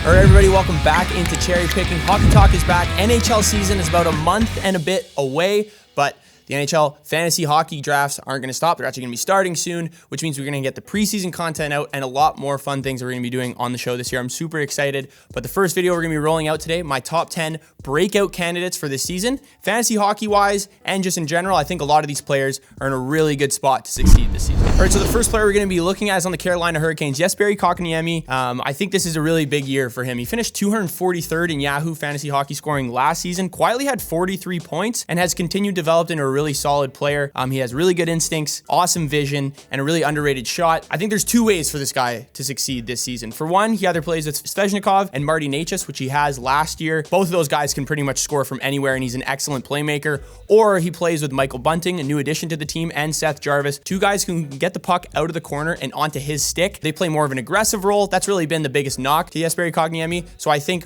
All right, everybody, welcome back into Cherry Picking. Hockey Talk is back. NHL season is about a month and a bit away, but the NHL fantasy hockey drafts aren't going to stop. They're actually going to be starting soon, which means we're going to get the preseason content out and a lot more fun things we're going to be doing on the show this year. I'm super excited. But the first video we're going to be rolling out today, my top 10 breakout candidates for this season, fantasy hockey-wise, and just in general. I think a lot of these players are in a really good spot to succeed this season. All right, so the first player we're going to be looking at is on the Carolina Hurricanes, Jesperi Kotkaniemi. I think this is a really big year for him. He finished 243rd in Yahoo fantasy hockey scoring last season, quietly had 43 points, and has continued developed into a really solid player. He has really good instincts, awesome vision, and a really underrated shot. I think there's two ways for this guy to succeed this season. For one, he either plays with Svechnikov and Marty Necas, which he has last year. Both of those guys can pretty much score from anywhere, and he's an excellent playmaker. Or he plays with Michael Bunting, a new addition to the team, and Seth Jarvis, two guys who can get the puck out of the corner and onto his stick. They play more of an aggressive role. That's really been the biggest knock to Jesperi Kotkaniemi. So I think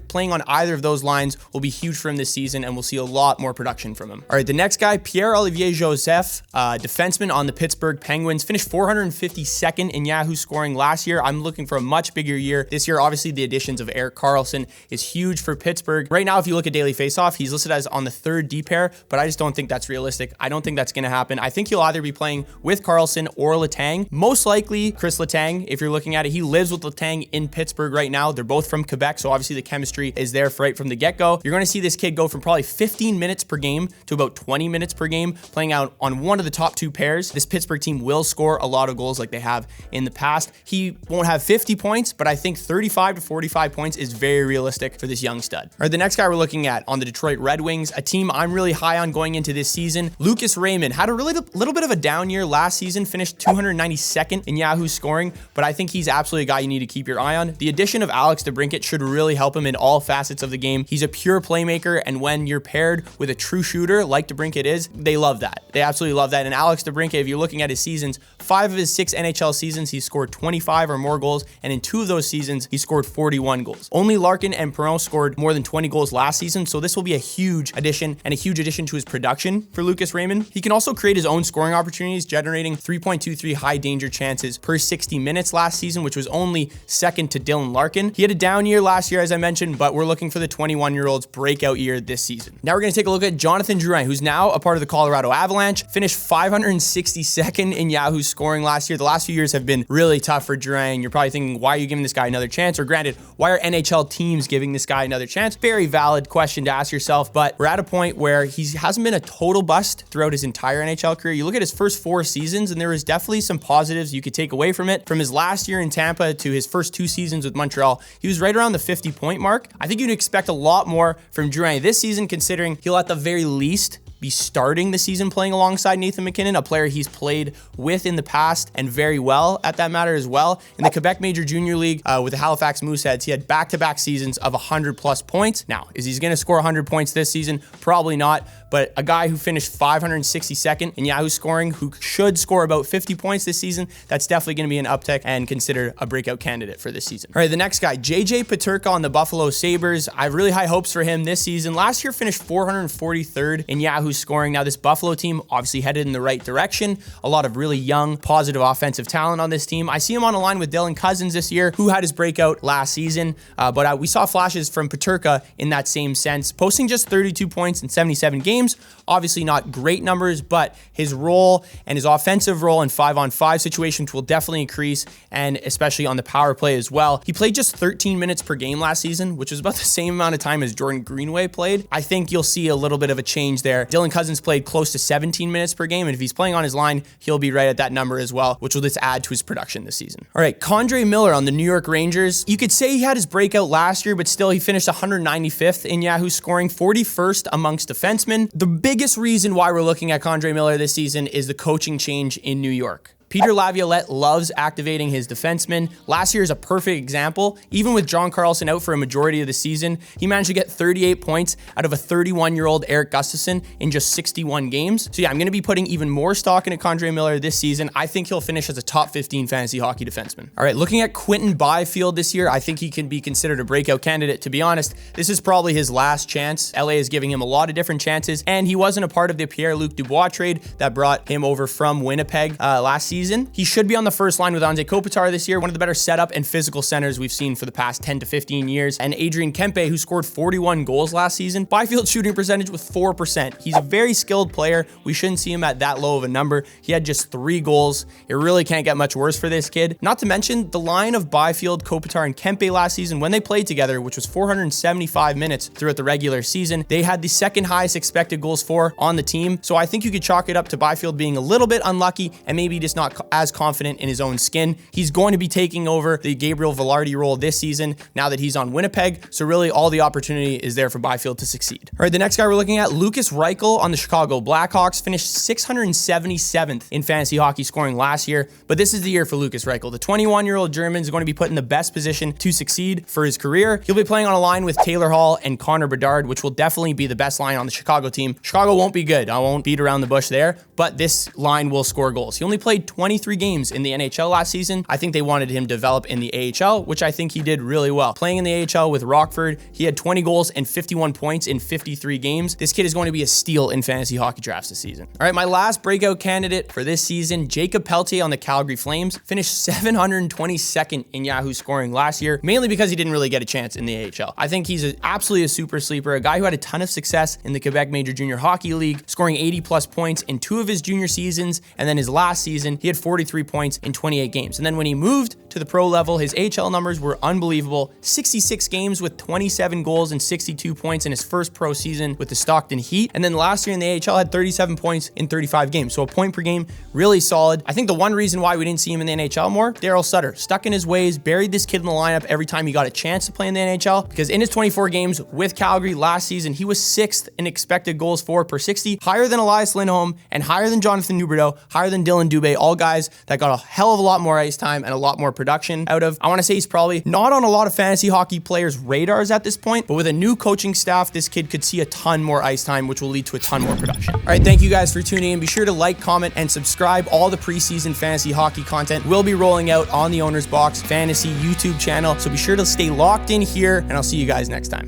playing on either of those lines will be huge for him this season, and we'll see a lot more production from him. All right, the next guy, Pierre-Olivier Joseph, defenseman on the Pittsburgh Penguins, finished 452nd in Yahoo scoring last year. I'm looking for a much bigger year this year. Obviously, the additions of Erik Karlsson is huge for Pittsburgh. Right now, if you look at Daily Faceoff, he's listed as on the third D pair, but I just don't think that's realistic. I don't think that's going to happen. I think he'll either be playing with Karlsson or Letang. Most likely, Chris Letang, if you're looking at it. He lives with Letang in Pittsburgh right now. They're both from Quebec, so obviously the chemistry is there right from the get-go. You're going to see this kid go from probably 15 minutes per game to about 20 minutes per game, playing out on one of the top two pairs. This Pittsburgh team will score a lot of goals like they have in the past. He won't have 50 points, but I think 35 to 45 points is very realistic for this young stud. All right, the next guy we're looking at on the Detroit Red Wings, a team I'm really high on going into this season. Lucas Raymond had a little bit of a down year last season, finished 292nd in Yahoo scoring, but I think he's absolutely a guy you need to keep your eye on. The addition of Alex DeBrincat should really help him in all facets of the game. He's a pure playmaker, and when you're paired with a true shooter like DeBrincat is, they love that. They absolutely love that. And Alex DeBrincat, if you're looking at his seasons, 5 of his 6 NHL seasons, he's scored 25 or more goals, and in 2 of those seasons, he scored 41 goals. Only Larkin and Perron scored more than 20 goals last season, so this will be a huge addition and a huge addition to his production for Lucas Raymond. He can also create his own scoring opportunities, generating 3.23 high danger chances per 60 minutes last season, which was only second to Dylan Larkin. He had a down year last year, as I mentioned, but we're looking for the 21-year-old's breakout year this season. Now we're going to take a look at Jonathan Drouin, who's now a part of the Colorado Avalanche, finished 562nd in Yahoo scoring last year. The last few years have been really tough for Drouin. You're probably thinking, why are you giving this guy another chance? Or granted, why are NHL teams giving this guy another chance? Very valid question to ask yourself, but we're at a point where he hasn't been a total bust throughout his entire NHL career. You look at his first 4 seasons, and there is definitely some positives you could take away from it. From his last year in Tampa to his first 2 seasons with Montreal, he was right around the 50-point mark. I think you'd expect a lot more from Drouin this season, considering he'll at the very least be starting the season playing alongside Nathan MacKinnon, a player he's played with in the past and very well at that matter as well. In the Quebec Major Junior League with the Halifax Mooseheads, he had back-to-back seasons of 100-plus points. Now, is he going to score 100 points this season? Probably not, but a guy who finished 562nd in Yahoo scoring, who should score about 50 points this season, that's definitely going to be an uptick and considered a breakout candidate for this season. All right, the next guy, JJ Peterka on the Buffalo Sabres. I have really high hopes for him this season. Last year finished 443rd in Yahoo scoring. Now, this Buffalo team obviously headed in the right direction. A lot of really young, positive offensive talent on this team. I see him on a line with Dylan Cousins this year, who had his breakout last season, but we saw flashes from Peterka in that same sense, posting just 32 points in 77 games. Obviously not great numbers, but his role and his offensive role in 5-on-5 situations will definitely increase, and especially on the power play as well. He played just 13 minutes per game last season, which is about the same amount of time as Jordan Greenway played. I think you'll see a little bit of a change there. Dylan Cousins played close to 17 minutes per game, and if he's playing on his line, he'll be right at that number as well, which will just add to his production this season. All right, Condre Miller on the New York Rangers. You could say he had his breakout last year, but still he finished 195th in Yahoo scoring, 41st amongst defensemen. The biggest reason why we're looking at Condre Miller this season is the coaching change in New York. Peter Laviolette loves activating his defensemen. Last year is a perfect example. Even with John Carlson out for a majority of the season, he managed to get 38 points out of a 31-year-old Erik Gustafsson in just 61 games. So yeah, I'm going to be putting even more stock into Condre Miller this season. I think he'll finish as a top 15 fantasy hockey defenseman. All right, looking at Quinton Byfield this year, I think he can be considered a breakout candidate. To be honest, this is probably his last chance. LA is giving him a lot of different chances, and he wasn't a part of the Pierre-Luc Dubois trade that brought him over from Winnipeg last season. season. He should be on the first line with Anze Kopitar this year, one of the better setup and physical centers we've seen for the past 10 to 15 years. And Adrian Kempe, who scored 41 goals last season. Byfield's shooting percentage was 4%. He's a very skilled player. We shouldn't see him at that low of a number. He had just 3 goals. It really can't get much worse for this kid. Not to mention the line of Byfield, Kopitar, and Kempe last season, when they played together, which was 475 minutes throughout the regular season, they had the second highest expected goals for on the team. So I think you could chalk it up to Byfield being a little bit unlucky and maybe just not as confident in his own skin. He's going to be taking over the Gabriel Velarde role this season now that he's on Winnipeg. So really all the opportunity is there for Byfield to succeed. All right, the next guy we're looking at, Lukas Reichel on the Chicago Blackhawks, finished 677th in fantasy hockey scoring last year, but this is the year for Lukas Reichel. The 21-year-old German is going to be put in the best position to succeed for his career. He'll be playing on a line with Taylor Hall and Connor Bedard, which will definitely be the best line on the Chicago team. Chicago won't be good. I won't beat around the bush there, but this line will score goals. He only played 23 games in the NHL last season. I think they wanted him to develop in the AHL, which I think he did really well. Playing in the AHL with Rockford, he had 20 goals and 51 points in 53 games. This kid is going to be a steal in fantasy hockey drafts this season. All right, my last breakout candidate for this season, Jakob Pelletier on the Calgary Flames, finished 722nd in Yahoo scoring last year, mainly because he didn't really get a chance in the AHL. I think he's absolutely a super sleeper, a guy who had a ton of success in the Quebec Major Junior Hockey League, scoring 80 plus points in 2 of his junior seasons, and then his last season, he had 43 points in 28 games. And then when he moved to the pro level, his AHL numbers were unbelievable. 66 games with 27 goals and 62 points in his first pro season with the Stockton Heat. And then last year in the AHL had 37 points in 35 games. So a point per game, really solid. I think the one reason why we didn't see him in the NHL more, Daryl Sutter, stuck in his ways, buried this kid in the lineup every time he got a chance to play in the NHL, because in his 24 games with Calgary last season, he was 6th in expected goals for per 60, higher than Elias Lindholm and higher than Jonathan Huberdeau, higher than Dylan Dubé, all guys that got a hell of a lot more ice time and a lot more production out of. I want to say he's probably not on a lot of fantasy hockey players' radars at this point, but with a new coaching staff, this kid could see a ton more ice time, which will lead to a ton more production. All right, thank you guys for tuning in. Be sure to like, comment, and subscribe. All the preseason fantasy hockey content will be rolling out on the OwnersBox Fantasy YouTube channel, so be sure to stay locked in here, and I'll see you guys next time.